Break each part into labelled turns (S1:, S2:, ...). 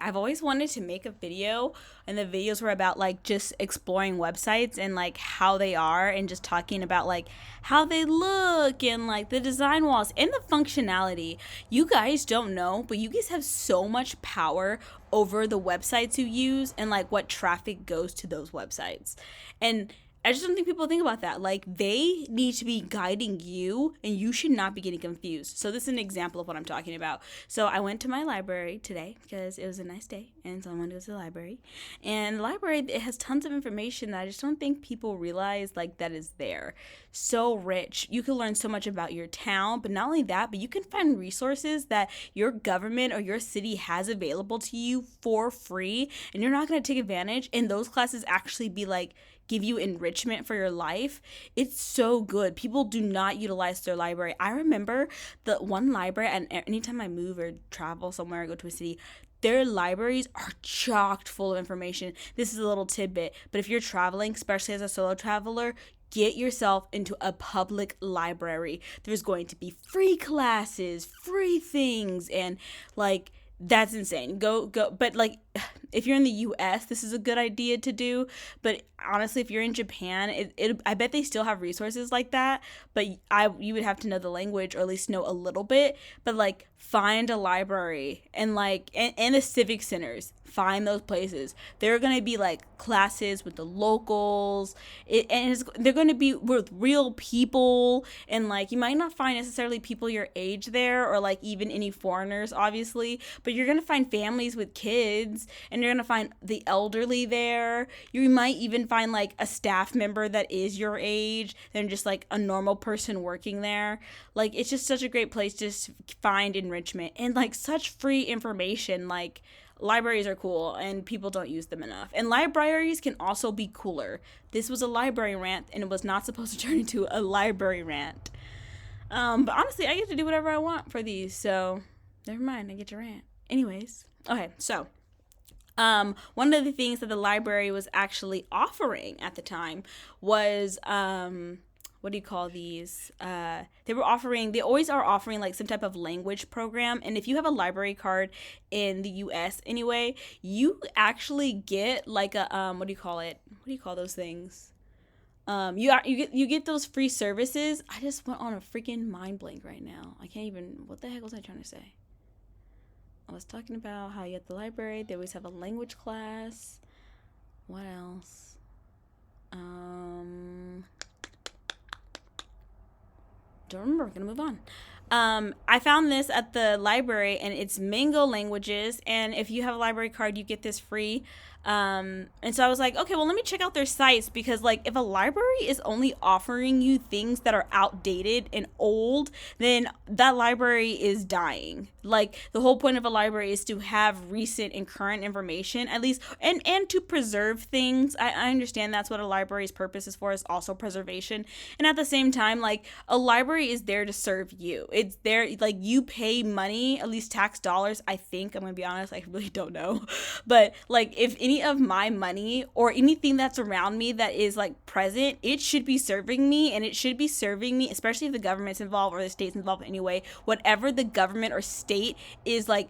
S1: I've always wanted to make a video, and the videos were about like just exploring websites and like how they are, and just talking about like how they look and like the design walls and the functionality. You guys don't know, but you guys have so much power over the websites you use and like what traffic goes to those websites. And I just don't think people think about that. Like, they need to be guiding you, and you should not be getting confused. So this is an example of what I'm talking about. So I went to my library today because it was a nice day, and so I wanted to go to the library. And the library, it has tons of information that I just don't think people realize like that is there. So rich. You can learn so much about your town, but not only that, but you can find resources that your government or your city has available to you for free, and you're not going to take advantage. And those classes actually be like give you enrichment for your life. It's so good. People do not utilize their library. I remember the one library, and anytime I move or travel somewhere, I go to a city, their libraries are chocked full of information. This is a little tidbit, but if you're traveling, especially as a solo traveler, get yourself into a public library. There's going to be free classes, free things, and like that's insane. Go, but like if you're in the US, this is a good idea to do, but honestly, if you're in Japan, I bet they still have resources like that, but you would have to know the language, or at least know a little bit. But like, find a library, and like and the civic centers, find those places. There are going to be like classes with the locals, they're going to be with real people, and like you might not find necessarily people your age there, or like even any foreigners, obviously, but you're going to find families with kids, and you're going to find the elderly there. You might even find like a staff member that is your age than just like a normal person working there. Like, it's just such a great place to just find enrichment and like such free information. Like, libraries are cool, and people don't use them enough. And libraries can also be cooler. This was a library rant, and it was not supposed to turn into a library rant. But honestly, I get to do whatever I want for these, so never mind, I get to rant. Anyways, okay, so one of the things that the library was actually offering at the time was what do you call these? They always are offering like some type of language program. And if you have a library card in the US anyway, you actually get like a, what do you call it? What do you call those things? You get those free services. I just went on a freaking mind blank right now. I can't even, what the heck was I trying to say? I was talking about how you at the library, they always have a language class. What else? Don't remember. We're gonna move on. I found this at the library, and it's Mango Languages, and if you have a library card, you get this free. And so I was like, okay, well, let me check out their sites, because like, if a library is only offering you things that are outdated and old, then that library is dying. Like, the whole point of a library is to have recent and current information, at least, and to preserve things. I understand that's what a library's purpose is for, is also preservation. And at the same time, like, a library is there to serve you. It's there, like, you pay money, at least tax dollars, I think. I'm gonna be honest, I really don't know. But like, if any of my money or anything that's around me that is like present, it should be serving me, and it should be serving me, especially if the government's involved or the state's involved anyway. Whatever the government or state is like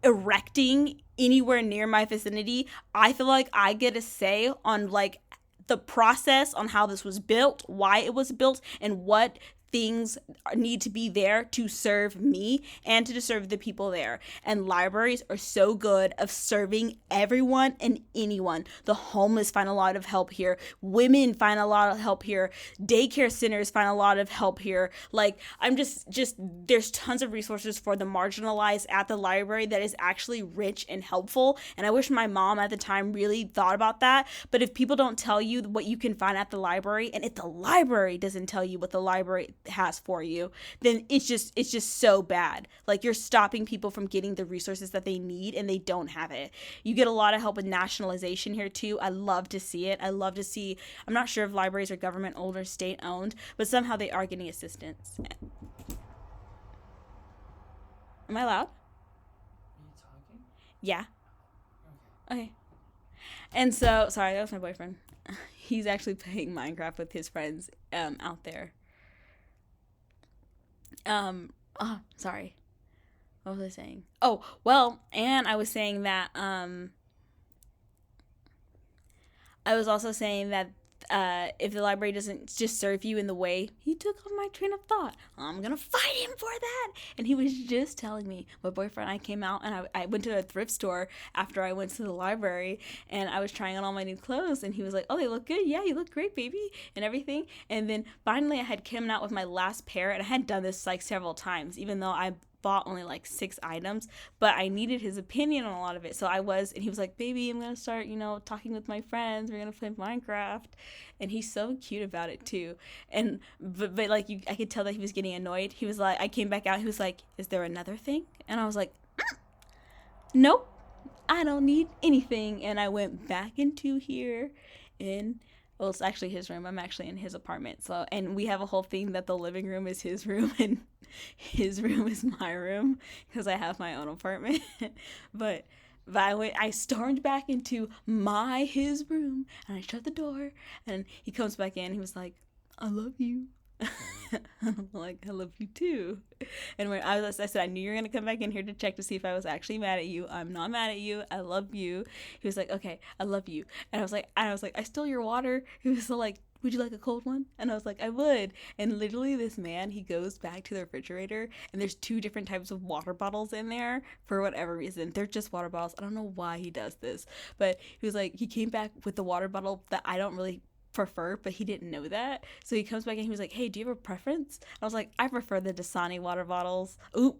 S1: erecting anywhere near my vicinity, I feel like I get a say on like the process, on how this was built, why it was built, and what things need to be there to serve me and to serve the people there. And libraries are so good of serving everyone and anyone. The homeless find a lot of help here. Women find a lot of help here. Daycare centers find a lot of help here. Like, I'm just there's tons of resources for the marginalized at the library that is actually rich and helpful. And I wish my mom at the time really thought about that. But if people don't tell you what you can find at the library, and if the library doesn't tell you what the library has for you, then it's just so bad. Like, you're stopping people from getting the resources that they need, and they don't have it. You get a lot of help with nationalization here too. I love to see it. I'm not sure if libraries are government owned or state owned, but somehow they are getting assistance. Am I loud?
S2: Are you talking?
S1: Yeah.
S2: Okay.
S1: Okay. And so, sorry, that was my boyfriend. He's actually playing Minecraft with his friends out there. Sorry. What was I saying? Oh, well, and I was saying that I was also saying that if the library doesn't just serve you in the way he took on my train of thought, I'm gonna fight him for that. And he was just telling me, my boyfriend and I came out, and I went to a thrift store after I went to the library, and I was trying on all my new clothes, and he was like, oh, they look good. Yeah, you look great, baby, and everything. And then finally I had come out with my last pair, and I had done this like several times, even though I bought only like 6 items, but I needed his opinion on a lot of it. So and he was like, baby, I'm gonna start, talking with my friends, we're gonna play Minecraft. And he's so cute about it too. And but like I could tell that he was getting annoyed. He was like, I came back out, he was like, is there another thing? And I was like, nope, I don't need anything. And I went back into here, and well, it's actually his room. I'm actually in his apartment. So, and we have a whole thing that the living room is his room and his room is my room because I have my own apartment. but I stormed back into his room, and I shut the door, and he comes back in. He was like, I love you. I'm like, I love you too. And when I said, I knew you were gonna come back in here to check to see if I was actually mad at you. I'm not mad at you. I love you. He was like, okay, I love you. And I was like, I stole your water. He was like, would you like a cold one? And I was like, I would. And literally this man, he goes back to the refrigerator, and there's 2 different types of water bottles in there for whatever reason. They're just water bottles. I don't know why he does this, but he was like, he came back with the water bottle that I don't really prefer, but he didn't know that. So he comes back and he was like, hey, do you have a preference? I was like, I prefer the Dasani water bottles. Oop,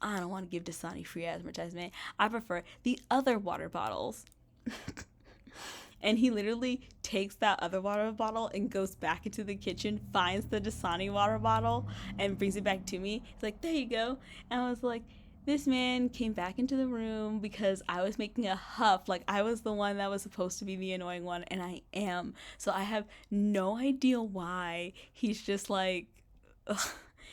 S1: I don't want to give Dasani free advertisement. I prefer the other water bottles. And he literally takes that other water bottle and goes back into the kitchen, finds the Dasani water bottle, and brings it back to me. He's like, there you go. And I was like, this man came back into the room because I was making a huff. Like, I was the one that was supposed to be the annoying one, and I am. So I have no idea why he's just like, ugh.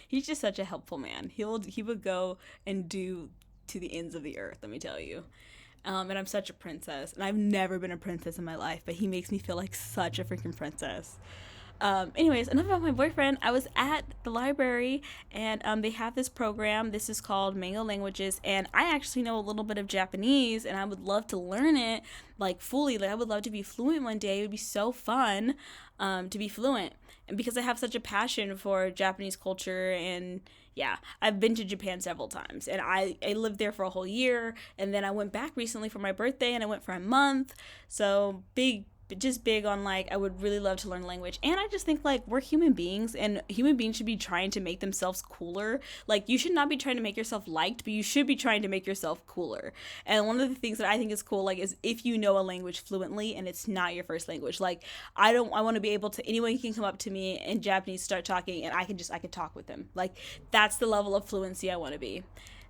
S1: He's just such a helpful man. He would go and do to the ends of the earth, let me tell you. And I'm such a princess, and I've never been a princess in my life, but he makes me feel like such a freaking princess. Anyways, enough about my boyfriend. I was at the library, and they have this program. This is called Mango Languages, and I actually know a little bit of Japanese, and I would love to learn it like fully. Like, I would love to be fluent one day. It would be so fun to be fluent, and because I have such a passion for Japanese culture. And yeah, I've been to Japan several times, and I lived there for a whole year, and then I went back recently for my birthday, and I went for a month. So big on, like, I would really love to learn language. And I just think, like, we're human beings, and human beings should be trying to make themselves cooler. Like, you should not be trying to make yourself liked, but you should be trying to make yourself cooler. And one of the things that I think is cool, like, is if you know a language fluently and it's not your first language. Like, I want to be able to, anyone can come up to me in Japanese, start talking, and I could talk with them. Like, that's the level of fluency I want to be.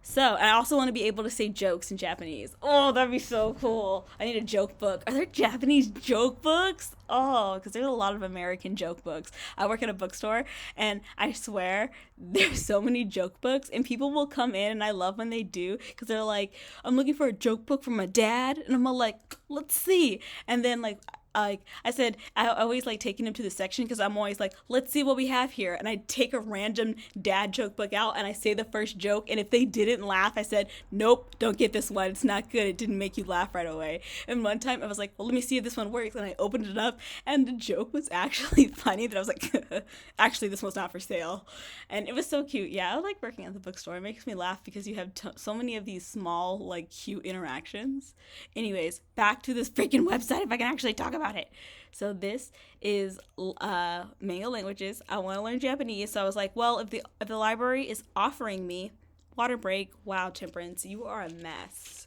S1: So, and I also want to be able to say jokes in Japanese. Oh, that'd be so cool. I need a joke book. Are there Japanese joke books? Oh, because there's a lot of American joke books. I work at a bookstore, and I swear there's so many joke books, and people will come in, and I love when they do, because they're like, I'm looking for a joke book for my dad, and I'm all like, let's see. And then, like I said, I always like taking them to the section, because I'm always like, let's see what we have here. And I take a random dad joke book out, and I say the first joke. And if they didn't laugh, I said, nope, don't get this one. It's not good. It didn't make you laugh right away. And one time I was like, well, let me see if this one works. And I opened it up, and the joke was actually funny, that I was like, actually, this one's not for sale. And it was so cute. Yeah, I like working at the bookstore. It makes me laugh because you have so many of these small, like, cute interactions. Anyways, back to this freaking website, if I can actually talk about it. So this is Mango Languages. I want to learn Japanese, so I was like, well, if the library is offering me water break, wow, Temperance, you are a mess.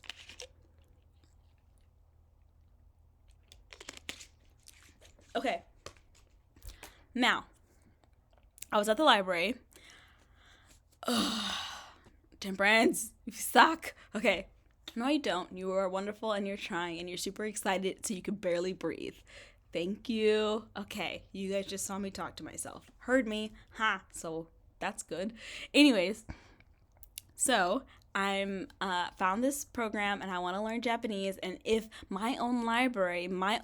S1: Okay, now I was at the library. Ugh, Temperance, you suck. Okay. No, you don't. You are wonderful, and you're trying, and you're super excited, so you can barely breathe. Thank you. Okay, you guys just saw me talk to myself. Heard me. Ha, so that's good. Anyways, so I'm found this program, and I want to learn Japanese, and if my own library, I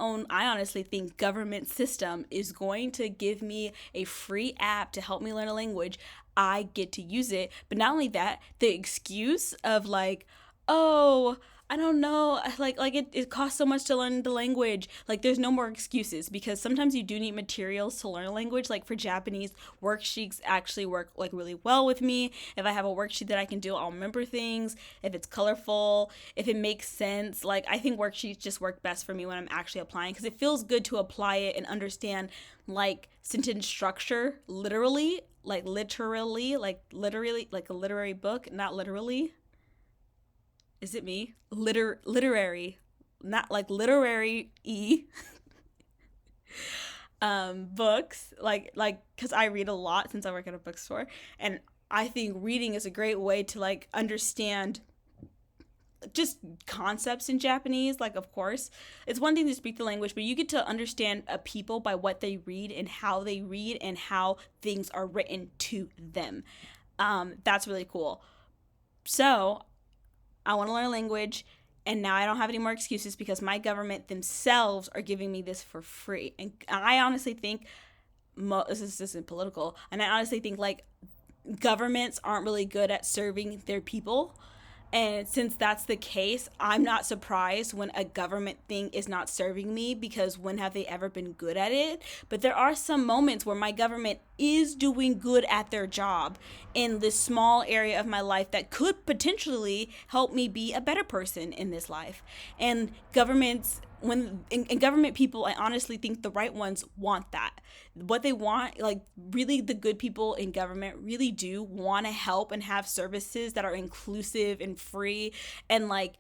S1: honestly think government system is going to give me a free app to help me learn a language, I get to use it. But not only that, the excuse of like, oh, I don't know, it costs so much to learn the language. Like there's no more excuses, because sometimes you do need materials to learn a language. Like for Japanese, worksheets actually work like really well with me. If I have a worksheet that I can do, I'll remember things. If it's colorful, if it makes sense, like I think worksheets just work best for me when I'm actually applying, because it feels good to apply it and understand like sentence structure literally, like a literary book, not literally. Is it me? Literary, not like literary books, because I read a lot since I work at a bookstore, and I think reading is a great way to like understand just concepts in Japanese. Like, of course, it's one thing to speak the language, but you get to understand a people by what they read and how they read and how things are written to them. That's really cool. So I want to learn a language, and now I don't have any more excuses because my government themselves are giving me this for free. And I honestly think, this isn't political, and I honestly think like governments aren't really good at serving their people. And since that's the case, I'm not surprised when a government thing is not serving me, because when have they ever been good at it? But there are some moments where my government is doing good at their job in this small area of my life that could potentially help me be a better person in this life. And governments, and government people, I honestly think the right ones want that. What they want, like really the good people in government really do want to help and have services that are inclusive and free and like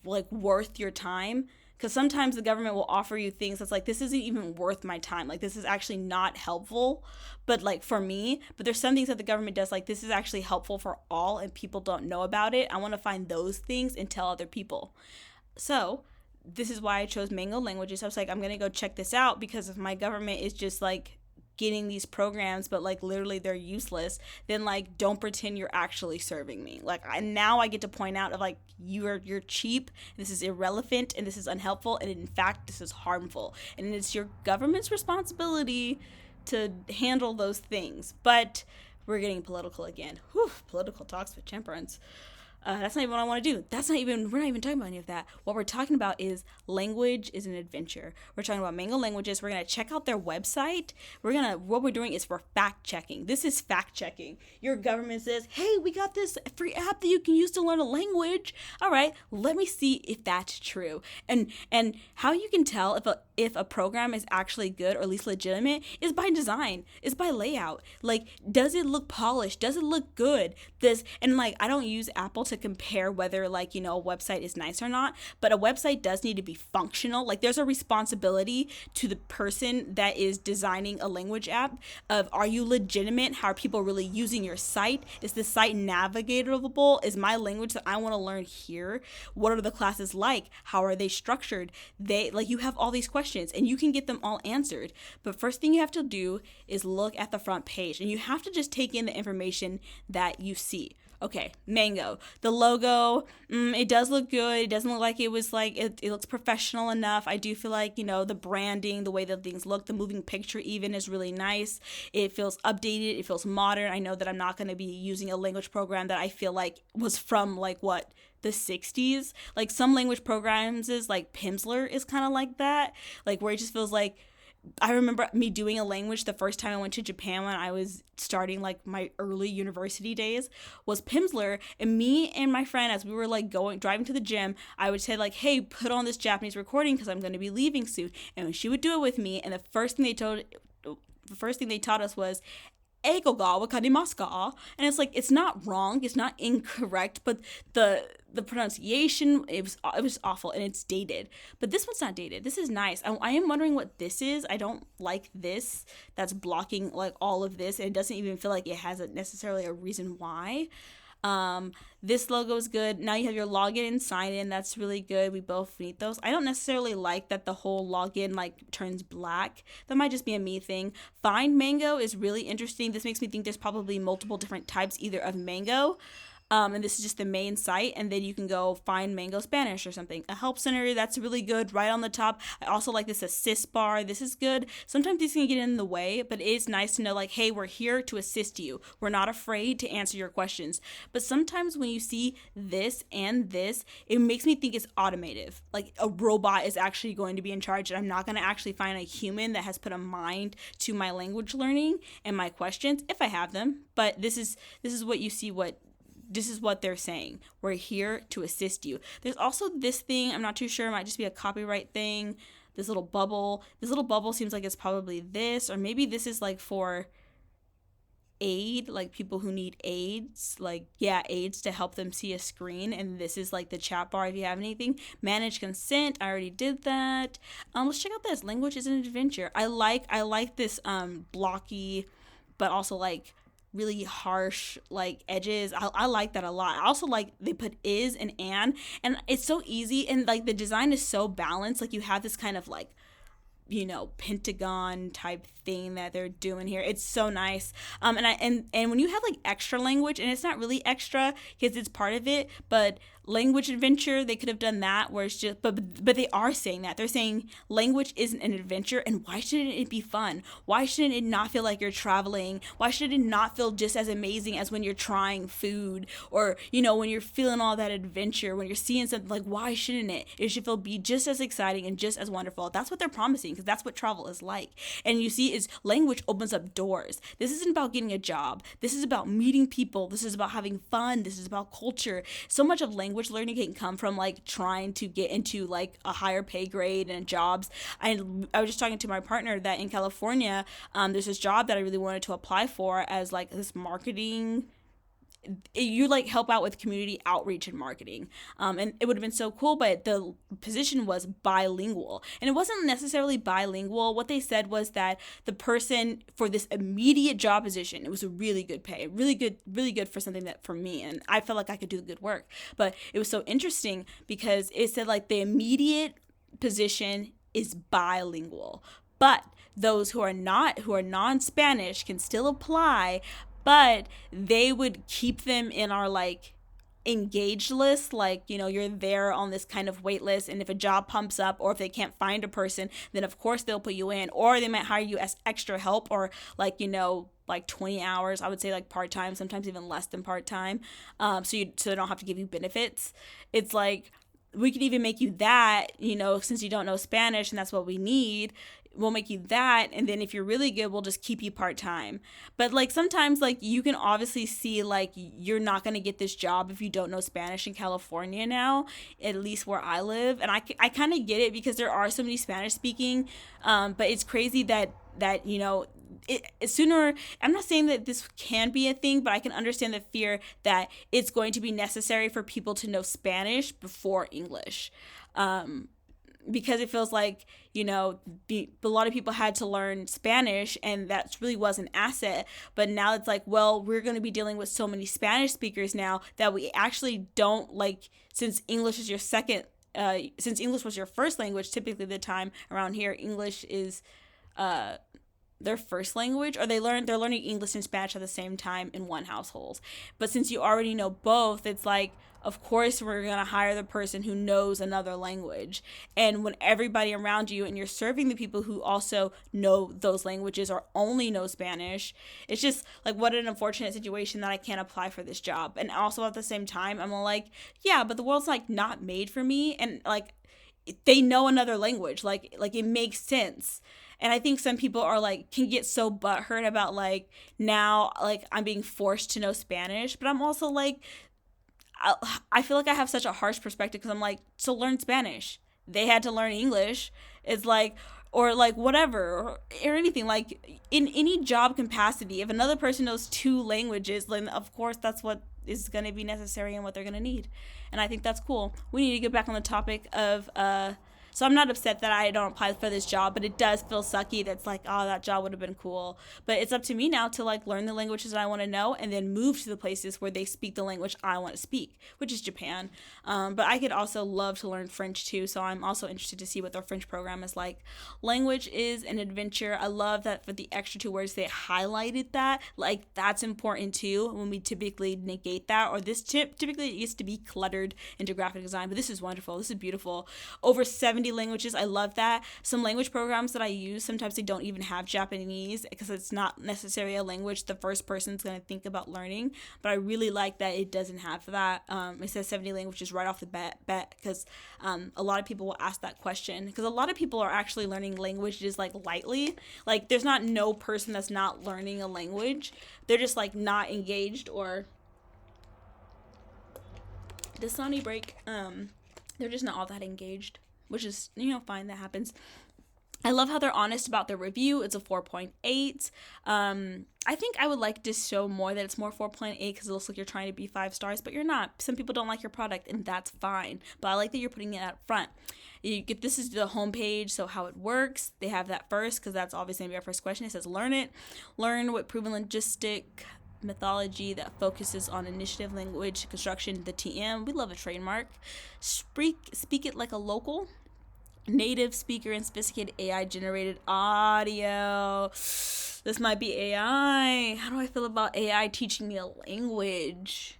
S1: worth your time. Because sometimes the government will offer you things that's like, this isn't even worth my time, like this is actually not helpful, but like for me. But there's some things that the government does, like this is actually helpful for all and people don't know about it. I want to find those things and tell other people. So this is why I chose Mango Languages. I was like, I'm gonna go check this out, because if my government is just like getting these programs but like literally they're useless, then like don't pretend you're actually serving me. Like now I get to point out of like, you're cheap, this is irrelevant, and this is unhelpful, and in fact this is harmful, and it's your government's responsibility to handle those things. But we're getting political again. Whew, political talks with temperance. That's not even what I want to do. We're not even talking about any of that. What we're talking about is language is an adventure. We're talking about Mango Languages. We're going to check out their website. What we're doing is we're fact checking. This is fact checking. Your government says, hey, we got this free app that you can use to learn a language. All right, let me see if that's true. And how you can tell if a program is actually good or at least legitimate is by design, is by layout. Like, does it look polished? Does it look good? And like, I don't use Apple to compare whether like, a website is nice or not, but a website does need to be functional. Like there's a responsibility to the person that is designing a language app of, are you legitimate? How are people really using your site? Is the site navigatable? Is my language that I want to learn here? What are the classes like? How are they structured? You have all these questions and you can get them all answered. But first thing you have to do is look at the front page, and you have to just take in the information that you see. Okay, Mango. The logo, it does look good. It doesn't look like it was like, it looks professional enough. I do feel like, the branding, the way that things look, the moving picture even is really nice. It feels updated. It feels modern. I know that I'm not going to be using a language program that I feel like was from the 60s. Like some language programs is like Pimsleur is kind of like that. Like where it just feels like, I remember me doing a language the first time I went to Japan when I was starting like my early university days was Pimsleur, and me and my friend, as we were like driving to the gym, I would say like, hey, put on this Japanese recording because I'm going to be leaving soon, and she would do it with me, and the first thing they taught us was Eigo ga wakarimasu ka? And it's like, it's not wrong, it's not incorrect, but the pronunciation, it was awful, and it's dated. But this one's not dated. This is nice. I am wondering what this is. I don't like this. That's blocking like all of this, and it doesn't even feel like it has necessarily a reason why. This logo is good. Now you have your login and sign in. That's really good. We both need those. I don't necessarily like that the whole login like turns black. That might just be a me thing. Find Mango is really interesting. This makes me think there's probably multiple different types either of Mango. And this is just the main site, and then you can go find Mango Spanish or something. A help center, that's really good, right on the top. I also like this assist bar. This is good. Sometimes these can get in the way, but it is nice to know, like, hey, we're here to assist you. We're not afraid to answer your questions. But sometimes when you see this and this, it makes me think it's automative. Like a robot is actually going to be in charge, and I'm not going to actually find a human that has put a mind to my language learning and my questions, if I have them. But this is what you see, this is what they're saying. We're here to assist you. There's also this thing, I'm not too sure, it might just be a copyright thing. This little bubble seems like it's probably this, or maybe this is like for aid, like people who need aids, like, yeah, aids to help them see a screen. And this is like the chat bar if you have anything. Manage consent, I already did that. Let's check out this. Language is an adventure. I like this blocky, but also like really harsh like edges. I like that a lot. I also like they put is and it's so easy, and like the design is so balanced. Like you have this kind of like, you know, pentagon type thing that they're doing here. It's so nice. And when you have like extra language, and it's not really extra because it's part of it, but language adventure, they could have done that where it's just, but they are saying that. They're saying language isn't an adventure, and why shouldn't it be fun? Why shouldn't it not feel like you're traveling? Why should it not feel just as amazing as when you're trying food, or, you know, when you're feeling all that adventure, when you're seeing something? Like, why shouldn't it? It should be just as exciting and just as wonderful. That's what they're promising, because that's what travel is like. And you see, is language opens up doors. This isn't about getting a job. This is about meeting people. This is about having fun. This is about culture. So much of language learning can come from like trying to get into like a higher pay grade and jobs. I was just talking to my partner that in California, there's this job that I really wanted to apply for as like this marketing. You like help out with community outreach and marketing, and it would have been so cool, but the position was bilingual, and it wasn't necessarily bilingual. What they said was that the person for this immediate job position, it was a really good pay, really good for something that for me, and I felt like I could do the good work. But it was so interesting because it said like the immediate position is bilingual, but those who are non-Spanish can still apply, but they would keep them in our like engaged list. Like, you know, you're there on this kind of wait list, and if a job pumps up or if they can't find a person, then of course they'll put you in, or they might hire you as extra help, or like, you know, like 20 hours, I would say, like part-time, sometimes even less than part-time, so they don't have to give you benefits. It's like, we could even make you that, you know, since you don't know Spanish and that's what we need, we'll make you that, and then if you're really good, we'll just keep you part-time. But like sometimes like you can obviously see like you're not going to get this job if you don't know Spanish in California now, at least where I live. And I kind of get it because there are so many Spanish speaking, but it's crazy that you know, sooner, I'm not saying that this can be a thing, but I can understand the fear that it's going to be necessary for people to know Spanish before English. Because it feels like, you know, a lot of people had to learn Spanish, and that really was an asset. But now it's like, well, we're going to be dealing with so many Spanish speakers now that we actually don't, like, since English is your since English was your first language, typically the time around here, English is their first language, or they're learning English and Spanish at the same time in one household. But since you already know both, it's like, of course we're going to hire the person who knows another language. And when everybody around you and you're serving the people who also know those languages or only know Spanish, it's just like, what an unfortunate situation that I can't apply for this job. And also at the same time, I'm like, yeah, but the world's like not made for me, and like they know another language, like it makes sense. And I think some people are like, can get so butthurt about like, now like I'm being forced to know Spanish. But I'm also like, I feel like I have such a harsh perspective, because I'm like, so learn Spanish. They had to learn English. It's like, or like whatever, or anything, like in any job capacity, if another person knows two languages, then of course that's what is going to be necessary and what they're going to need. And I think that's cool. We need to get back on the topic of So I'm not upset that I don't apply for this job, but it does feel sucky. That's like, oh, that job would have been cool. But it's up to me now to like learn the languages that I want to know and then move to the places where they speak the language I want to speak, which is Japan. But I could also love to learn French too. So I'm also interested to see what their French program is like. Language is an adventure. I love that for the extra 2 words they highlighted that. Like that's important too when we typically negate that, or this typically it used to be cluttered into graphic design, but this is wonderful. This is beautiful. Over 70 languages. I love that. Some language programs that I use, sometimes they don't even have Japanese because it's not necessarily a language the first person's going to think about learning, but I really like that it doesn't have that. It says 70 languages right off the bat because a lot of people will ask that question, because a lot of people are actually learning languages like lightly. Like there's not no person that's not learning a language. They're just like not engaged, or the Sony break, they're just not all that engaged, which is, fine, that happens. I love how they're honest about their review. It's a 4.8. I think I would like to show more that it's more 4.8 because it looks like you're trying to be 5 stars, but you're not. Some people don't like your product, and that's fine. But I like that you're putting it up front. This is the homepage, so how it works. They have that first because that's obviously going to be our first question. It says, learn it. Learn what proven logistic methodology that focuses on initiative, language, construction, the TM. We love a trademark. Speak it like a local. Native speaker and sophisticated AI generated audio. This might be AI. How do I feel about AI teaching me a language?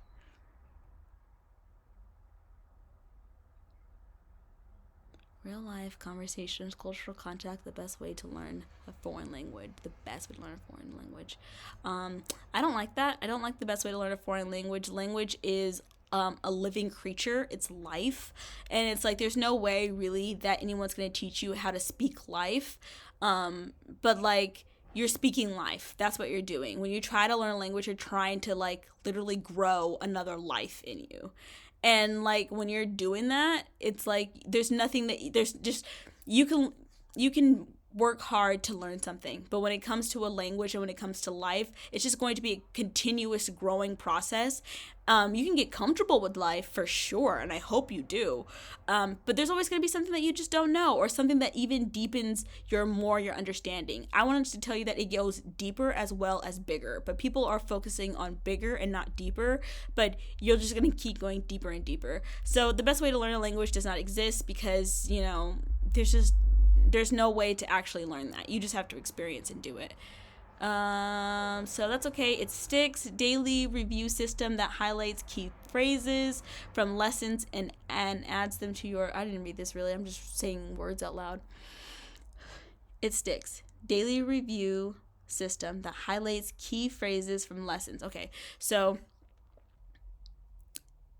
S1: Real life conversations, cultural contact, the best way to learn a foreign language. The best way to learn a foreign language. I don't like that. I don't like the best way to learn a foreign language. Language is a living creature. It's life. And it's like there's no way really that anyone's going to teach you how to speak life. But like you're speaking life. That's what you're doing. When you try to learn a language, you're trying to like literally grow another life in you. And like when you're doing that, it's like there's nothing that there's just you can work hard to learn something, but when it comes to a language and when it comes to life, it's just going to be a continuous growing process. You can get comfortable with life for sure, and I hope you do, but there's always going to be something that you just don't know, or something that even deepens your understanding. I wanted to tell you that it goes deeper as well as bigger, but people are focusing on bigger and not deeper, but you're just going to keep going deeper and deeper. So the best way to learn a language does not exist because there's no way to actually learn that. You just have to experience and do it. So that's okay. It sticks. Daily review system that highlights key phrases from lessons and adds them to your... I didn't read this really. I'm just saying words out loud. It sticks. Daily review system that highlights key phrases from lessons. Okay, so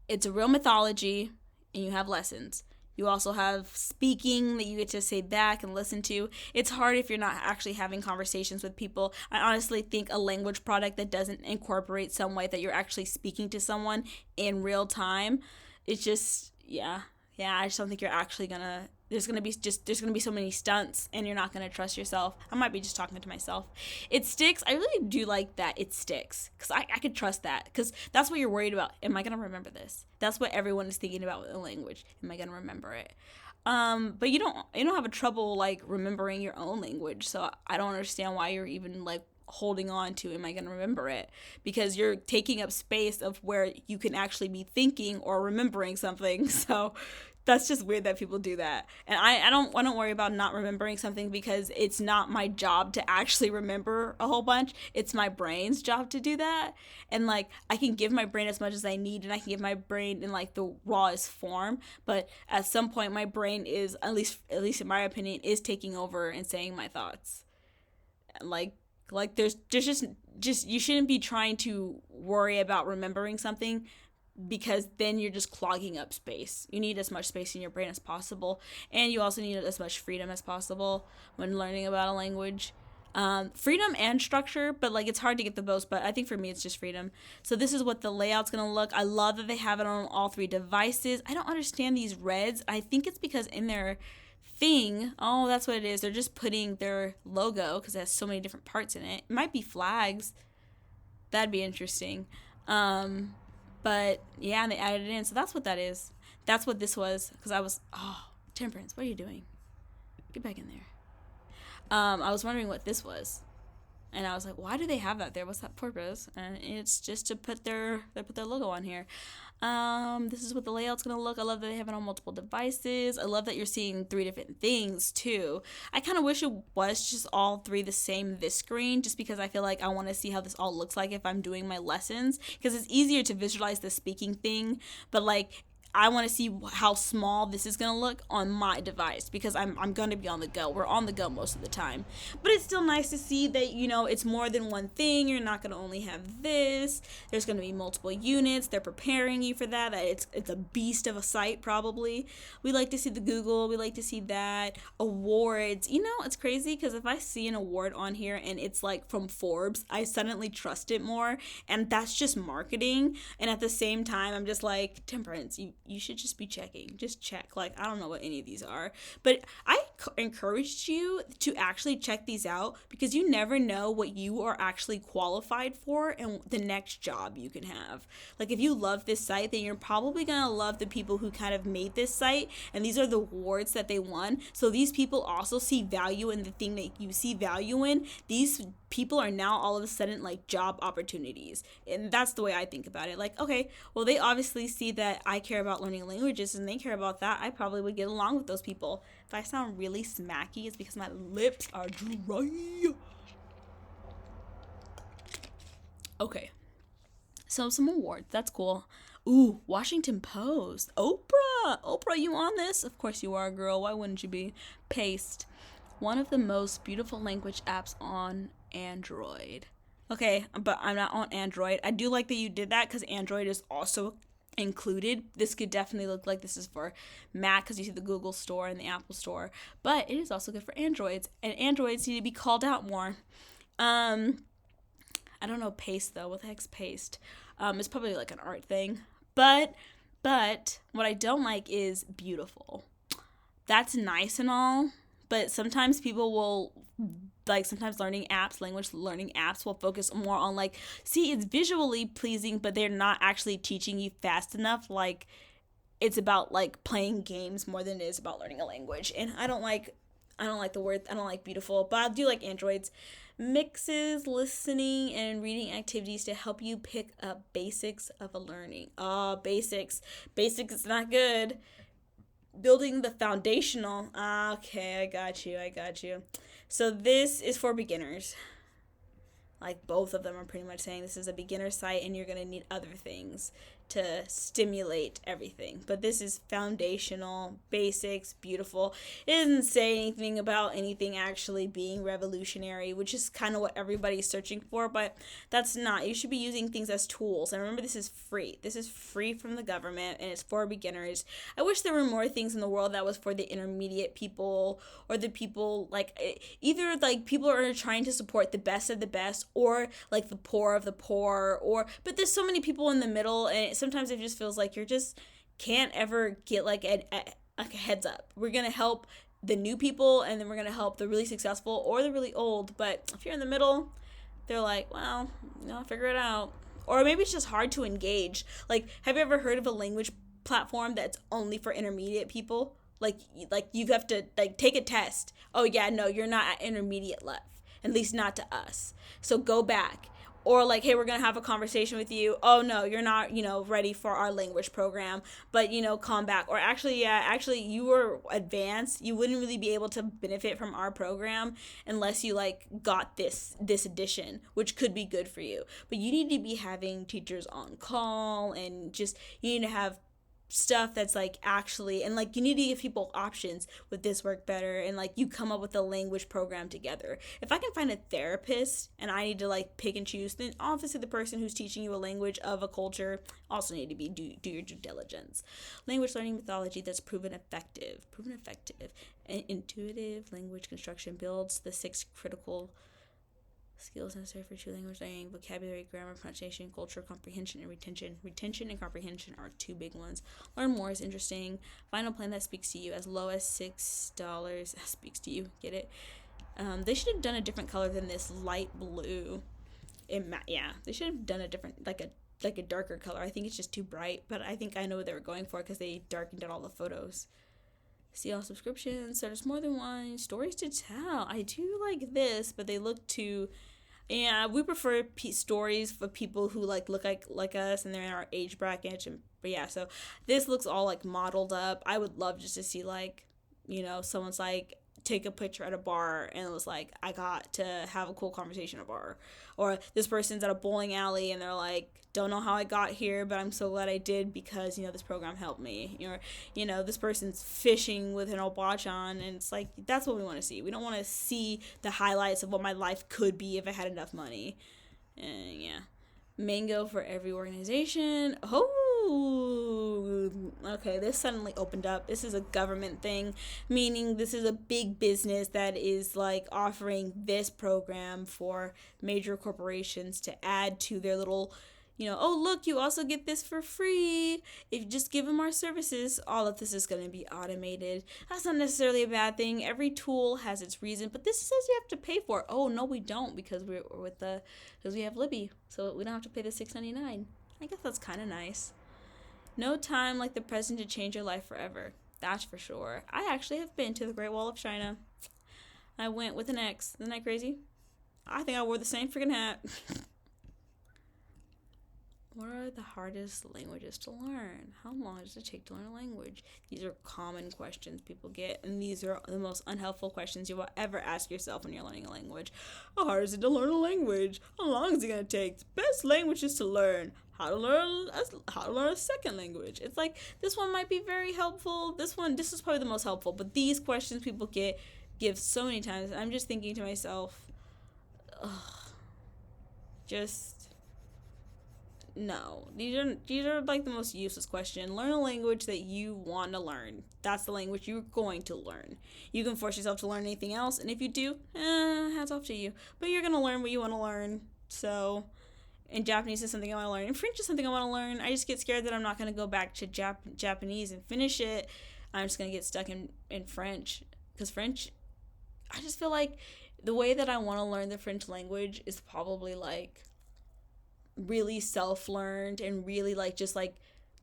S1: it's a real mythology and you have lessons. You also have speaking that you get to say back and listen to. It's hard if you're not actually having conversations with people. I honestly think a language product that doesn't incorporate some way that you're actually speaking to someone in real time, it's just, I just don't think you're actually gonna, there's gonna be so many stunts and you're not gonna trust yourself. I might be just talking to myself. It sticks. I really do like that it sticks, because I could trust that, because that's what you're worried about. Am I gonna remember this? That's what everyone is thinking about with a language. Am I gonna remember it? But you don't have a trouble like remembering your own language, so I don't understand why you're even like holding on to am I going to remember it, because you're taking up space of where you can actually be thinking or remembering something. So that's just weird that people do that. And I don't worry about not remembering something, because it's not my job to actually remember a whole bunch. It's my brain's job to do that. And like I can give my brain as much as I need, and I can give my brain in like the rawest form, but at some point my brain is, at least in my opinion, is taking over and saying my thoughts. And like there's just you shouldn't be trying to worry about remembering something, because then you're just clogging up space. You need as much space in your brain as possible, and you also need as much freedom as possible when learning about a language. Freedom and structure, but like it's hard to get the both, but I think for me it's just freedom. So this is what the layout's gonna look. I love that they have it on all 3 devices. I don't understand these reds. I think it's because in their thing, oh, that's what it is, they're just putting their logo, because it has so many different parts in it. It might be flags. That'd be interesting. But yeah, and they added it in, so that's what that is. That's what this was, because I was Temperance, what are you doing? Get back in there. I was wondering what this was. And I was like, why do they have that there? What's that purpose? And it's just to put their logo on here. This is what the layout's gonna look. I love that they have it on multiple devices. I love that you're seeing 3 different things too. I kind of wish it was just all 3 the same this screen, just because I feel like I want to see how this all looks like if I'm doing my lessons, because it's easier to visualize the speaking thing, but like I want to see how small this is going to look on my device, because I'm going to be on the go. We're on the go most of the time. But it's still nice to see that, it's more than one thing. You're not going to only have this. There's going to be multiple units. They're preparing you for that. It's a beast of a site, probably. We like to see the Google. We like to see that. Awards. It's crazy, because if I see an award on here and it's like from Forbes, I suddenly trust it more. And that's just marketing. And at the same time, I'm just like, Temperance, you should just be checking. Just check. Like, I don't know what any of these are. But I encouraged you to actually check these out, because you never know what you are actually qualified for and the next job you can have. Like, if you love this site, then you're probably going to love the people who kind of made this site. And these are the awards that they won. So these people also see value in the thing that you see value in. These people are now all of a sudden like job opportunities. And that's the way I think about it. Like, okay, well, they obviously see that I care about learning languages and they care about that. I probably would get along with those people. If I sound really smacky, it's because my lips are dry. Okay, so some awards. That's cool. Ooh, Washington Post. Oprah, you on this? Of course you are, girl. Why wouldn't you be? Paste. One of the most beautiful language apps on Android. Okay, but I'm not on Android. I do like that you did that, because Android is also included. This could definitely look like this is for Mac, because you see the Google Store and the Apple Store, but it is also good for Androids, and Androids need to be called out more. I don't know Paste though. What the heck's Paste? It's probably like an art thing, but what I don't like is beautiful. That's nice and all, but sometimes people will, like, sometimes language learning apps will focus more on like, see, it's visually pleasing, but they're not actually teaching you fast enough. Like, it's about like playing games more than it is about learning a language. And I don't like the word, I don't like beautiful, but I do like Androids. Mixes listening and reading activities to help you pick up basics of a learning. Basics is not good. Building the foundational. Okay, I got you. So this is for beginners. Like, both of them are pretty much saying this is a beginner site and you're going to need other things to stimulate everything. But this is foundational, basics, beautiful. It doesn't say anything about anything actually being revolutionary, which is kind of what everybody's searching for, but that's not. You should be using things as tools. And remember, this is free. This is free from the government, and it's for beginners. I wish there were more things in the world that was for the intermediate people, or the people, like, either like people are trying to support the best of the best, or like the poor of the poor, but there's so many people in the middle, and sometimes it just feels like you're just can't ever get like a heads up. We're gonna help the new people, and then we're gonna help the really successful or the really old. But if you're in the middle, they're like, well, figure it out. Or maybe it's just hard to engage. Like, have you ever heard of a language platform that's only for intermediate people? Like you have to like take a test. Oh yeah, no, you're not at intermediate level. At least not to us. So go back. Or like, hey, we're going to have a conversation with you. Oh no, you're not, ready for our language program, but come back. Or actually, you were advanced. You wouldn't really be able to benefit from our program unless you like got this edition, which could be good for you. But you need to be having teachers on call, and just you need to have stuff that's like actually, and like you need to give people options. Would this work better? And like you come up with a language program together. If I can find a therapist and I need to like pick and choose, then obviously the person who's teaching you a language of a culture also need to be do your due diligence. Language learning methodology that's proven effective and intuitive language construction builds the 6 critical skills necessary for true language learning: vocabulary, grammar, pronunciation, culture, comprehension, and retention. Retention and comprehension are 2 big ones. Learn more is interesting. Find a plan that speaks to you. As low as $6 speaks to you. Get it? They should have done a different color than this light blue. They should have done a different, like a darker color. I think it's just too bright, but I think I know what they were going for because they darkened out all the photos. See all subscriptions. So there's more than one. Stories to tell. I do like this, but they look too. Yeah, we prefer stories for people who look like us and they're in our age bracket. But yeah, so this looks all like modeled up. I would love just to see like, someone's like take a picture at a bar and it was like I got to have a cool conversation at a bar, or this person's at a bowling alley and they're like, don't know how I got here, but I'm so glad I did because this program helped me. This person's fishing with an old watch on, and it's like that's what we want to see. We don't want to see the highlights of what my life could be if I had enough money. And yeah, mango for every organization. Oh, okay, this suddenly opened up. This is a government thing, meaning this is a big business that is like offering this program for major corporations to add to their little, oh, look, you also get this for free. If you just give them our services, all of this is going to be automated. That's not necessarily a bad thing. Every tool has its reason, but this says you have to pay for it. Oh, no, we don't, because because we have Libby, so we don't have to pay the $6.99. I guess that's kind of nice. No time like the present to change your life forever. That's for sure. I actually have been to the Great Wall of China. I went with an ex. Isn't that crazy? I think I wore the same freaking hat. What are the hardest languages to learn? How long does it take to learn a language? These are common questions people get, and these are the most unhelpful questions you will ever ask yourself when you're learning a language. How hard is it to learn a language? How long is it going to take? The best languages to learn. How to learn a second language. It's like this one might be very helpful. This is probably the most helpful, but these questions people give so many times, and I'm just thinking to myself, ugh, just no. These are like the most useless question. Learn a language that you want to learn. That's the language you're going to learn. You can force yourself to learn anything else, and if you do, hats off to you. But you're gonna learn what you want to learn. So, and Japanese is something I want to learn, and French is something I want to learn. I just get scared that I'm not gonna go back to Japanese and finish it. I'm just gonna get stuck in French, because French, I just feel like the way that I want to learn the French language is probably like really self-learned and really like just like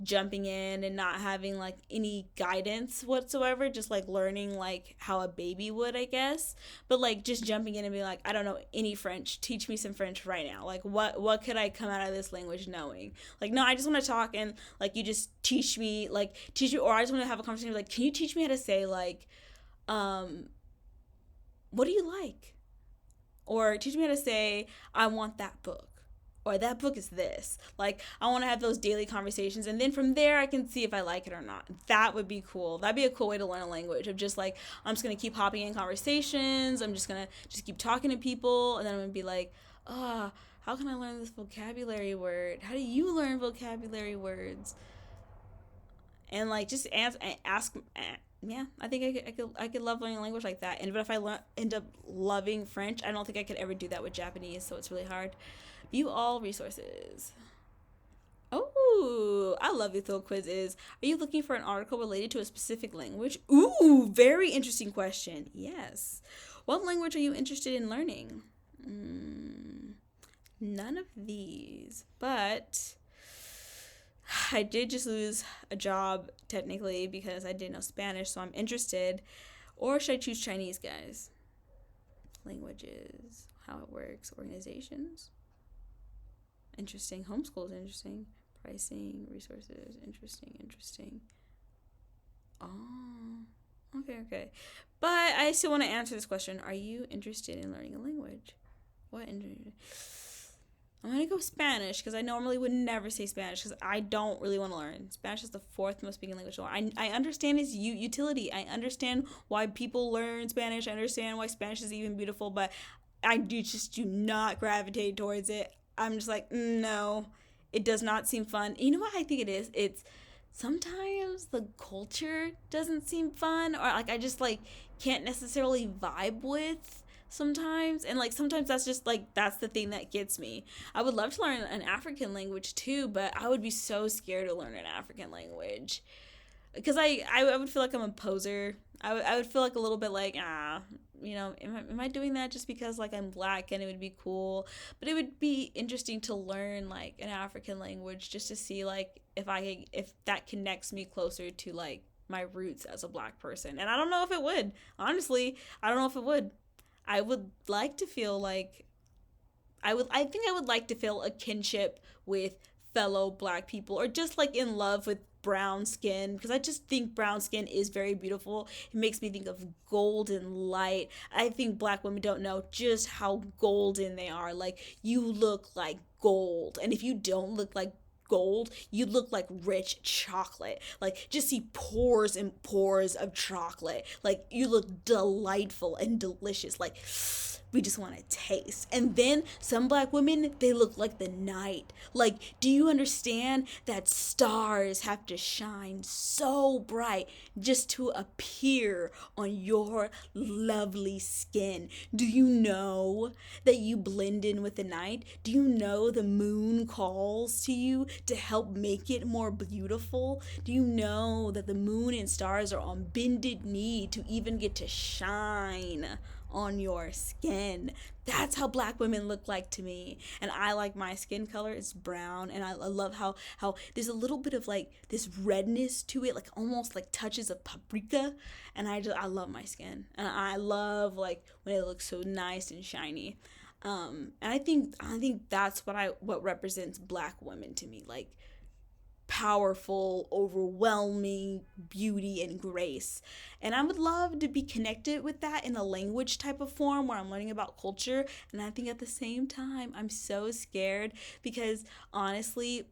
S1: jumping in and not having like any guidance whatsoever, just like learning like how a baby would, I guess. But like just jumping in and being like, I don't know any French, teach me some French right now. Like what could I come out of this language knowing? Like, no, I just want to talk, and like you just teach me, or I just want to have a conversation like, can you teach me how to say like what do you like? Or teach me how to say I want that book, or that book is this. Like, I want to have those daily conversations, and then from there I can see if I like it or not. That would be cool. That'd be a cool way to learn a language, of just like, I'm just going to keep hopping in conversations. I'm just going to just keep talking to people, and then I'm going to be like, how can I learn this vocabulary word? How do you learn vocabulary words? And like just ask. Yeah, I think I could love learning a language like that. And but if I end up loving French, I don't think I could ever do that with Japanese. So it's really hard. View all resources. Oh, I love these little quizzes. Are you looking for an article related to a specific language? Ooh, very interesting question. Yes. What language are you interested in learning? None of these, but I did just lose a job technically because I didn't know Spanish, so I'm interested. Or should I choose Chinese, guys? Languages, how it works, organizations. Interesting. Homeschool is interesting. Pricing, resources, interesting. Oh, okay. But I still want to answer this question. Are you interested in learning a language? I'm going to go Spanish, because I normally would never say Spanish, because I don't really want to learn. Spanish is the fourth most spoken language. I understand its utility. I understand why people learn Spanish. I understand why Spanish is even beautiful, but I do not gravitate towards it. I'm just like, no, it does not seem fun. You know what I think it is? It's sometimes the culture doesn't seem fun, or like I just like can't necessarily vibe with sometimes. And like sometimes that's just like that's the thing that gets me. I would love to learn an African language too, but I would be so scared to learn an African language, because I would feel like I'm a poser. I would feel like a little bit like, am I doing that just because like I'm black and it would be cool? But it would be interesting to learn like an African language, just to see like if that connects me closer to like my roots as a black person. And I don't know if it would. Honestly, I don't know if it would. I would like to feel like I think I would like to feel a kinship with fellow black people, or just like in love with brown skin, because I just think brown skin is very beautiful. It makes me think of golden light. I think black women don't know just how golden they are. Like, you look like gold, and if you don't look like gold, you look like rich chocolate. Like, just see pores and pores of chocolate. Like, you look delightful and delicious. Like, we just want to taste. And then some black women, they look like the night. Like, do you understand that stars have to shine so bright just to appear on your lovely skin? Do you know that you blend in with the night? Do you know the moon calls to you to help make it more beautiful? Do you know that the moon and stars are on bended knee to even get to shine on your skin? That's how black women look like to me. And I like my skin color. It's brown, and I love how there's a little bit of like this redness to it, like almost like touches of paprika. And I love my skin, and I love like when it looks so nice and shiny. And I think that's what represents black women to me. Like, powerful, overwhelming beauty and grace. And I would love to be connected with that in a language type of form where I'm learning about culture. And I think at the same time, I'm so scared because honestly,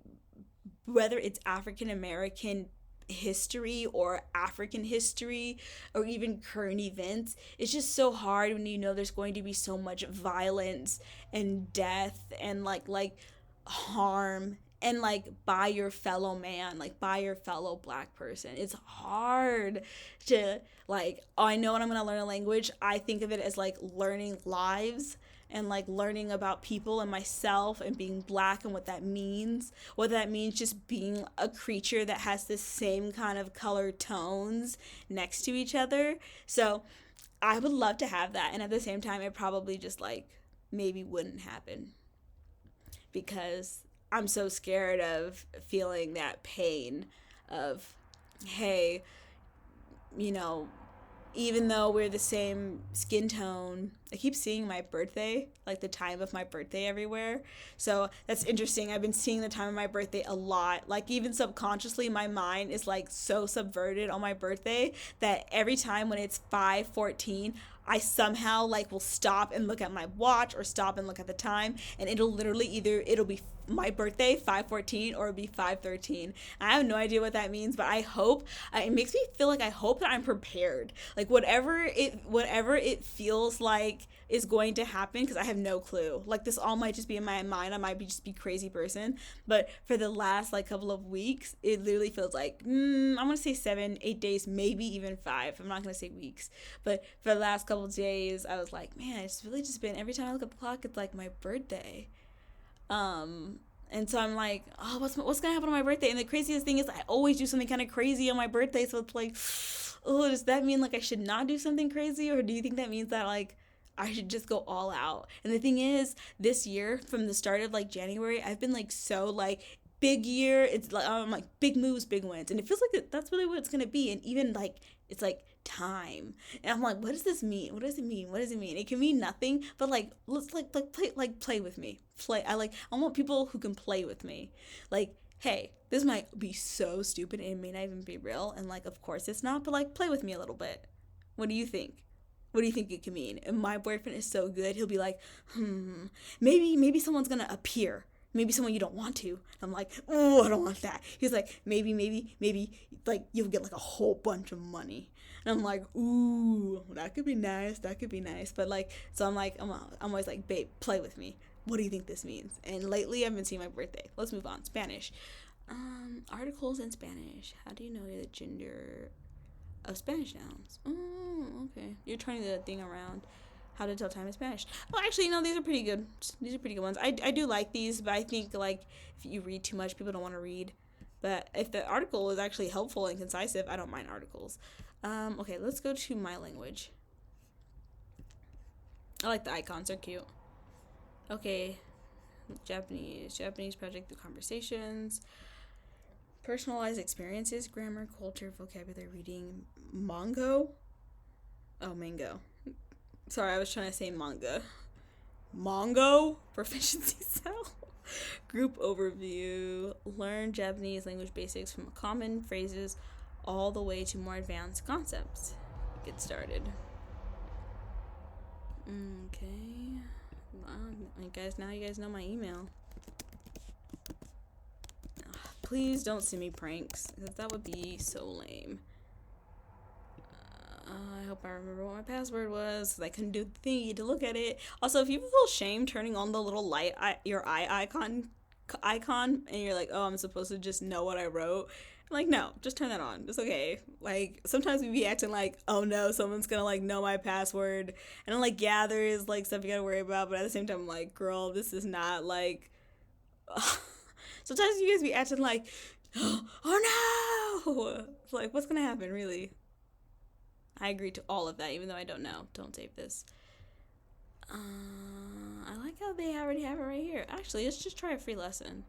S1: whether it's African American history or African history or even current events, it's just so hard when you know there's going to be so much violence and death and like harm, and like by your fellow man, like by your fellow black person. It's hard to like, oh, I know when I'm going to learn a language, I think of it as like learning lives and like learning about people and myself and being black and what that means just being a creature that has the same kind of color tones next to each other. So I would love to have that, and at the same time it probably just like maybe wouldn't happen because I'm so scared of feeling that pain of, hey, you know, even though we're the same skin tone, I keep seeing my birthday, like the time of my birthday everywhere. So that's interesting. I've been seeing the time of my birthday a lot. Like, even subconsciously, my mind is like so subverted on my birthday that every time when it's 5:14, I somehow like will stop and look at my watch or stop and look at the time, and it'll literally either it'll be my birthday 5:14 or it'll be 5:13. I have no idea what that means, but I hope it makes me feel like I hope that I'm prepared. Like, whatever it feels like is going to happen, because I have no clue. Like, this all might just be in my mind. I might be just be crazy person, but for the last like couple of weeks, it literally feels like I'm gonna say 7, 8 days, maybe even 5. I'm not gonna say weeks, but for the last couple of days, I was like, man, it's really just been every time I look at the clock, it's like my birthday. And so I'm like, oh, what's gonna happen on my birthday? And the craziest thing is I always do something kind of crazy on my birthday, so it's like, oh, does that mean like I should not do something crazy, or do you think that means that like I should just go all out? And the thing is, this year from the start of like January, I've been like so like big year. It's like I'm like big moves, big wins, and it feels like that's really what it's gonna be. And even like it's like time, and I'm like, what does this mean? What does it mean? What does it mean? It can mean nothing, but like let's play with me. I want people who can play with me. Like, hey, this might be so stupid and it may not even be real, and like of course it's not, but like play with me a little bit. What do you think? What do you think it can mean? And my boyfriend is so good. He'll be like, maybe someone's gonna appear. Maybe someone you don't want to. I'm like, oh, I don't want that. He's like, maybe, like you'll get like a whole bunch of money. And I'm like, ooh, that could be nice. That could be nice. But like, so I'm like, I'm always like, babe, play with me. What do you think this means? And lately I've been seeing my birthday. Let's move on. Spanish. Articles in Spanish. How do you know the gender of Spanish nouns? Oh, okay. You're turning the thing around. How to tell time in Spanish. Oh, actually, no, these are pretty good. These are pretty good ones. I do like these, but I think like if you read too much, people don't want to read. But if the article is actually helpful and concisive, I don't mind articles. Okay, let's go to my language. I like the icons; they're cute. Okay, Japanese project through conversations. Personalized experiences, grammar, culture, vocabulary, reading, Mongo. Oh, mango. Sorry, I was trying to say manga. Mongo, proficiency cell. Group overview. Learn Japanese language basics from common phrases all the way to more advanced concepts. Get started. Okay. Now you guys know my email. Please don't send me pranks, because that would be so lame. I hope I remember what my password was, because I couldn't do the thingy to look at it. Also, if you feel shame turning on the little light, your eye icon, and you're like, oh, I'm supposed to just know what I wrote. I'm like, no, just turn that on. It's okay. Like, sometimes we be acting like, oh no, someone's gonna like know my password. And I'm like, yeah, there is like stuff you gotta worry about, but at the same time, I'm like, girl, this is not like. Sometimes you guys be acting like, oh no! It's like, what's gonna happen, really? I agree to all of that, even though I don't know. Don't save this. I like how they already have it right here. Actually, let's just try a free lesson.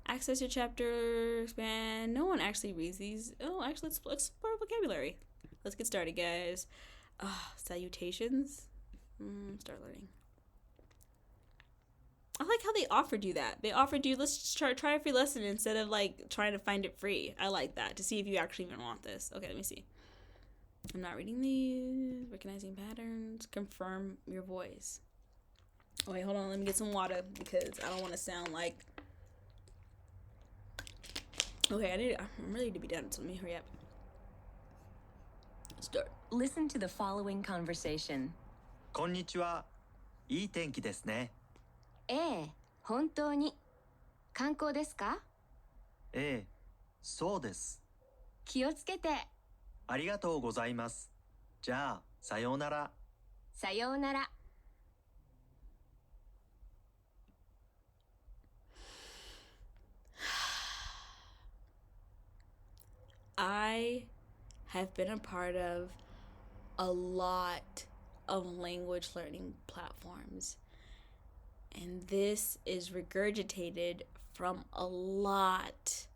S1: Access your chapter, expand. No one actually reads these. Oh, actually, let's explore vocabulary. Let's get started, guys. Salutations. Start learning. I like how they offered you that. They offered you, let's just try a free lesson instead of like trying to find it free. I like that, to see if you actually even want this. Okay, let me see. I'm not reading these. Recognizing patterns. Confirm your voice. Oh, wait, hold on. Let me get some water because I don't want to sound like. Okay, I'm ready to be done, so let me hurry up. Start.
S3: Listen to the following conversation.
S4: こんにちは。いい天気ですね。
S3: ええ、本当に。観光ですか？
S4: ええ、そうです。
S3: 気をつけて。
S4: ありがとうございます。じゃあ、さようなら。
S3: さようなら。
S1: I have been a part of a lot of language learning platforms. And this is regurgitated from a lot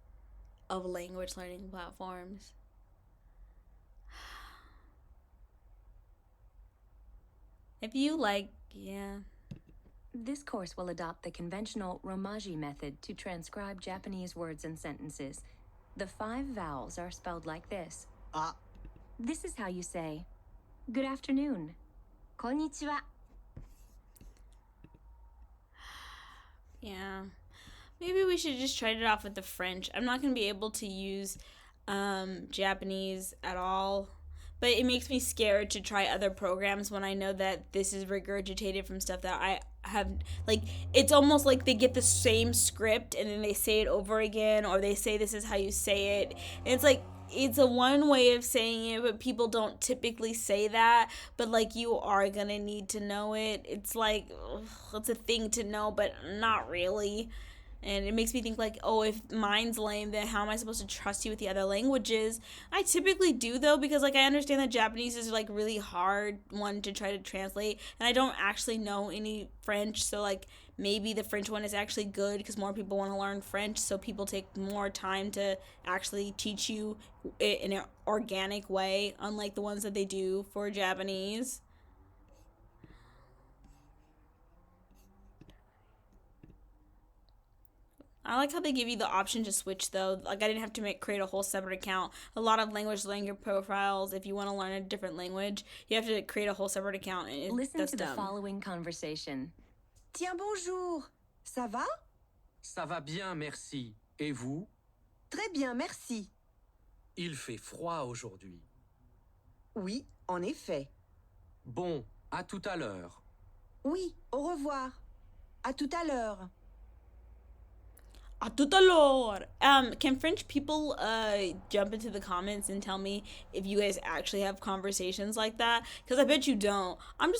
S1: of language learning platforms. If you like, yeah.
S3: This course will adopt the conventional Romaji method to transcribe Japanese words and sentences. The 5 vowels are spelled like this. This is how you say, good afternoon. Konnichiwa.
S1: Yeah. Maybe we should just try it off with the French. I'm not going to be able to use Japanese at all. But it makes me scared to try other programs when I know that this is regurgitated from stuff that I have. Like, it's almost like they get the same script and then they say it over again, or they say this is how you say it. And it's like, it's a one way of saying it, but people don't typically say that. But, like, you are going to need to know it. It's like, it's a thing to know, but not really. And it makes me think like, oh, if mine's lame, then how am I supposed to trust you with the other languages? I typically do, though, because like I understand that Japanese is like really hard one to try to translate, and I don't actually know any French, so like maybe the French one is actually good because more people want to learn French, so people take more time to actually teach you it in an organic way, unlike the ones that they do for Japanese. I like how they give you the option to switch, though. Like, I didn't have to create a whole separate account. A lot of language profiles, if you want to learn a different language, you have to create a whole separate account. And
S3: Listen
S1: that's
S3: to
S1: dumb.
S3: The following conversation.
S5: Tiens, bonjour. Ça va?
S6: Ça va bien, merci. Et vous?
S5: Très bien, merci.
S6: Il fait froid aujourd'hui.
S5: Oui, en effet.
S6: Bon, à tout à l'heure.
S5: Oui, au revoir. À tout à l'heure.
S1: A tout à l'heure. Can French people jump into the comments and tell me if you guys actually have conversations like that? Because I bet you don't. Can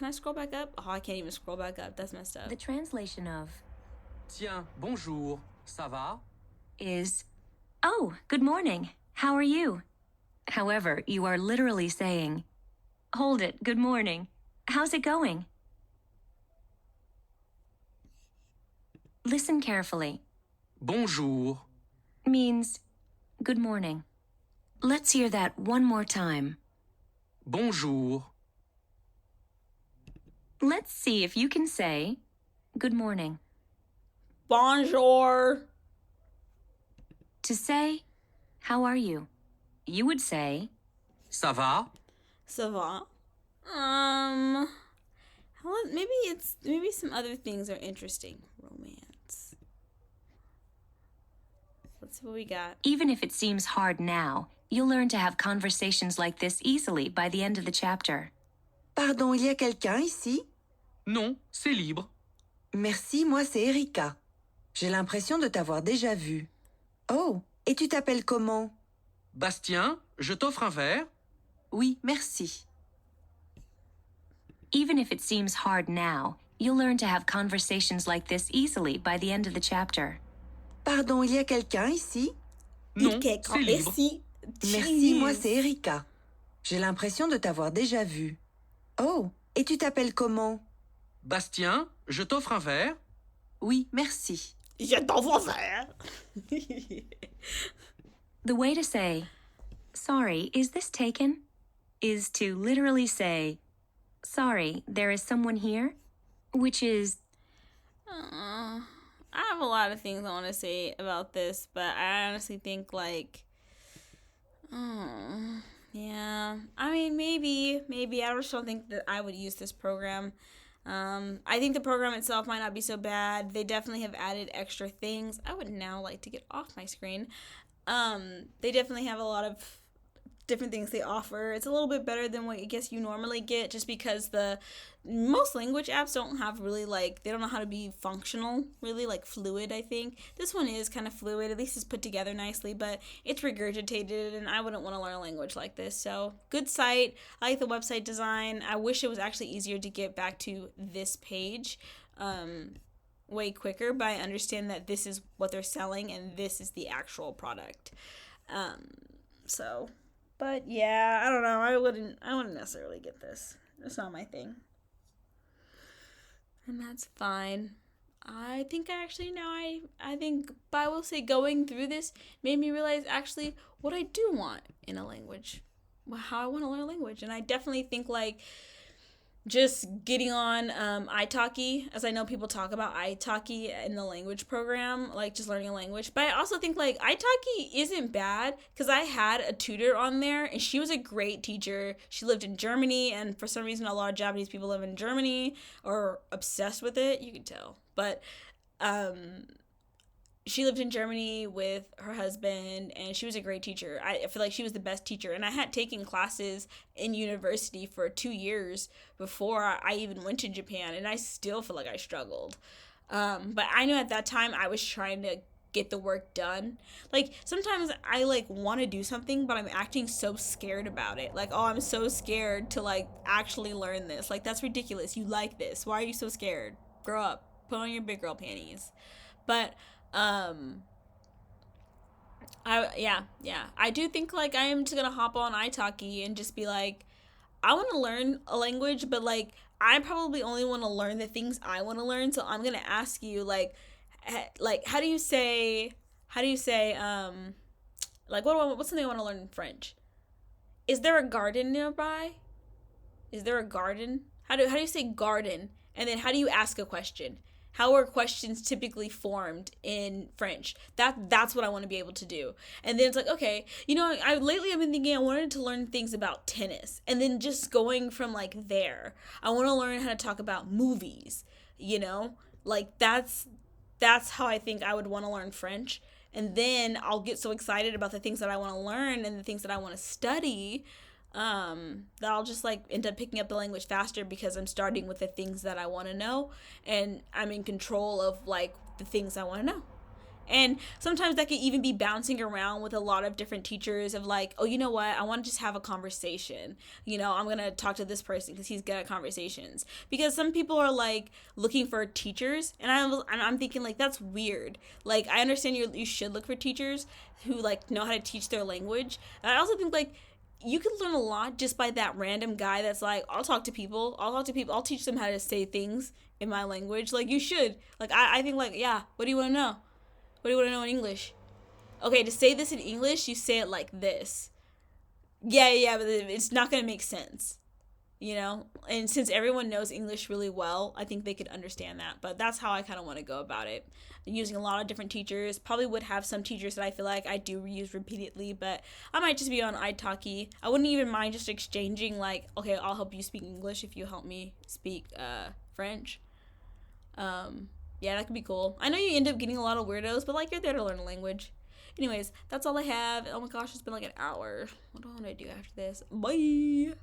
S1: I scroll back up? Oh, I can't even scroll back up. That's messed up.
S3: The translation of
S6: Tiens, bonjour. Ça va?
S3: is, oh, good morning. How are you? However, you are literally saying, hold it, good morning. How's it going? Listen carefully.
S6: Bonjour.
S3: means good morning. Let's hear that one more time.
S6: Bonjour.
S3: Let's see if you can say good morning.
S1: Bonjour.
S3: To say, how are you? You would say,
S6: Ça va?
S1: Ça va? Maybe some other things are interesting. Romance. Let's see what we got.
S3: even if it seems hard now, you'll learn to have conversations like this easily by the end of the chapter.
S5: Pardon, il y a quelqu'un ici?
S6: Non, c'est libre.
S5: Merci, moi c'est Erika. J'ai l'impression de t'avoir déjà vu. Oh, et tu t'appelles comment?
S6: Bastien, je t'offre un verre?
S5: Oui, merci.
S3: Even if it seems hard now, you'll learn to have conversations like this easily by the end of the chapter.
S5: Pardon, il y a quelqu'un ici?
S6: Non, c'est libre.
S5: Merci, moi c'est Erika. J'ai l'impression de t'avoir déjà vu. Oh, et tu t'appelles comment?
S6: Bastien, je t'offre un verre?
S5: Oui, merci.
S1: Je t'envoie faire.
S3: The way to say, sorry, is this taken? Is to literally say, sorry, there is someone here? Which is,
S1: I have a lot of things I want to say about this, but I honestly think yeah. I mean, maybe. I just don't think that I would use this program. I think the program itself might not be so bad. They definitely have added extra things. I would now like to get off my screen. They definitely have a lot of different things they offer. It's a little bit better than what I guess you normally get, just because most language apps don't have really they don't know how to be functional, really fluid. I think this one is kind of fluid, at least it's put together nicely, but it's regurgitated, and I wouldn't want to learn a language like this. So good site. I like the website design. I wish it was actually easier to get back to this page way quicker, but I understand that this is what they're selling and this is the actual product. But yeah, I don't know. I wouldn't necessarily get this. It's not my thing. And that's fine. I think I think, but I will say going through this made me realize actually what I do want in a language. How I want to learn a language. And I definitely think just getting on italki, as I know people talk about italki in the language program, just learning a language. But I also think italki isn't bad, because I had a tutor on there and she was a great teacher. She lived in Germany, and for some reason a lot of Japanese people live in Germany or obsessed with it. You can tell. But she lived in Germany with her husband, and she was a great teacher. I feel like she was the best teacher. And I had taken classes in university for 2 years before I even went to Japan, and I still feel like I struggled. But I knew at that time I was trying to get the work done. Sometimes I want to do something, but I'm acting so scared about it. I'm so scared to actually learn this. That's ridiculous. You like this. Why are you so scared? Grow up. Put on your big girl panties. But I do think I am just gonna hop on italki and just be I want to learn a language, but I probably only want to learn the things I want to learn. So I'm gonna ask you how do you say what's something I want to learn in French? Is there a garden nearby? Is there a garden? How do you say garden? And then how do you ask a question? How are questions typically formed in French? That's what I want to be able to do. And then it's okay, lately I've been thinking I wanted to learn things about tennis. And then just going from there, I want to learn how to talk about movies, that's how I think I would want to learn French. And then I'll get so excited about the things that I want to learn and the things that I want to study, that I'll just end up picking up the language faster, because I'm starting with the things that I want to know, and I'm in control of the things I want to know. And sometimes that can even be bouncing around with a lot of different teachers of oh, you know what, I want to just have a conversation. I'm going to talk to this person because he's good at conversations. Because some people are looking for teachers, and I'm thinking that's weird. I understand you should look for teachers who know how to teach their language. And I also think you can learn a lot just by that random guy that's I'll talk to people, I'll teach them how to say things in my language. You should. I think yeah, what do you want to know? What do you want to know in English? Okay, to say this in English, you say it like this. Yeah, but it's not going to make sense. You know? And since everyone knows English really well, I think they could understand that. But that's how I kind of want to go about it. I'm using a lot of different teachers. Probably would have some teachers that I feel like I do use repeatedly, but I might just be on italki. I wouldn't even mind just exchanging, like, okay, I'll help you speak English if you help me speak French. Yeah, that could be cool. I know you end up getting a lot of weirdos, but, like, you're there to learn a language. Anyways, that's all I have. Oh my gosh, it's been like an hour. What do I want to do after this? Bye!